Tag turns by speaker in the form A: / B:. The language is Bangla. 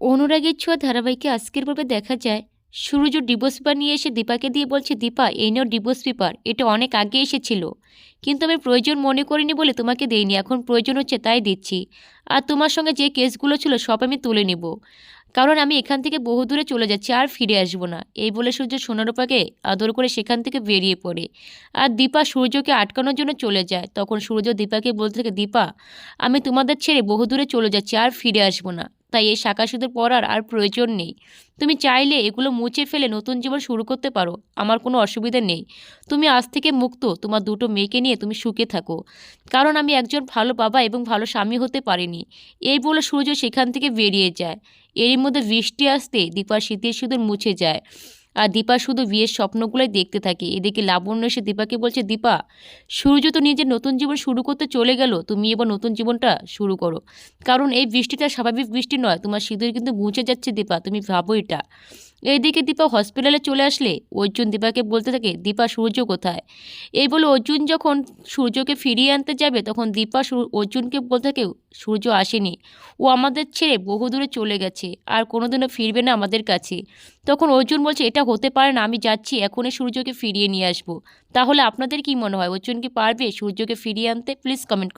A: অনুরাগের ছোঁয়া ধারাবাহিকে আজকের পর্বে দেখা যায় সূর্য ডিভোর্স পেপার নিয়ে এসে দীপাকে দিয়ে বলছে, দীপা এই নাও ডিভোর্স পেপার, এটা অনেক আগে এসেছিল, কিন্তু আমি প্রয়োজন মনে করিনি বলে তোমাকে দেইনি, এখন প্রয়োজন হচ্ছে তাই দিচ্ছি। আর তোমার সঙ্গে যে কেসগুলো ছিল সব আমি তুলে নিব, কারণ আমি এখান থেকে বহু দূরে চলে যাচ্ছি, আর ফিরে আসবো না। এই বলে সূর্য সোনারূপাকে আদর করে সেখান থেকে বেরিয়ে পড়ে। আর দীপা সূর্যকে আটকানোর জন্য চলে যায়। তখন সূর্য দীপাকে বলতে থাকে, দীপা আমি তোমাদের ছেড়ে বহু দূরে চলে যাচ্ছি, আর ফিরে আসবো না, তাই এই শাঁখা সিঁদুর পরার আর প্রয়োজন নেই। তুমি চাইলে এগুলো মুছে ফেলে নতুন জীবন শুরু করতে পারো, আমার কোনো অসুবিধা নেই। তুমি আজ থেকে মুক্ত, তোমার দুটো মেয়েকে নিয়ে তুমি সুখে থাকো, কারণ আমি একজন ভালো বাবা এবং ভালো স্বামী হতে পারিনি। এই বলে সূর্য সেখান থেকে বেরিয়ে যায়। এরই মধ্যে বৃষ্টি আসতে দীপার শীতের সিঁদুর মুছে যায়। আর দীপা শুধু বিয়ের স্বপ্নগুলোই দেখতে থাকে। এদিকে লাবণ্য এসে দীপাকে বলছে, দীপা সূর্য তো নিজের নতুন জীবন শুরু করতে চলে গেল, তুমি এবার নতুন জীবনটা শুরু করো, কারণ এই বৃষ্টিটা স্বাভাবিক বৃষ্টি নয়, তোমার সিঁদুর কিন্তু মুছে যাচ্ছে দীপা, তুমি ভাবো এটা। এইদিকে দীপা হসপিটালে চলে আসলে অর্জুন দীপাকে বলতে থাকে, দীপা সূর্য কোথায়? এই বলে অর্জুন যখন সূর্যকে ফিরিয়ে আনতে যাবে তখন দীপা অর্জুনকে বলতে থাকে, সূর্য আসেনি, ও আমাদের ছেড়ে বহু দূরে চলে গেছে, আর কোনোদিনও ফিরবে না আমাদের কাছে। তখন অর্জুন বলছে, এটা হতে পারে না, আমি যাচ্ছি এখনই সূর্যকে ফিরিয়ে নিয়ে আসবো। তাহলে আপনাদের কি মনে হয়, অর্জুন কি পারবে সূর্যকে ফিরিয়ে আনতে? Please comment.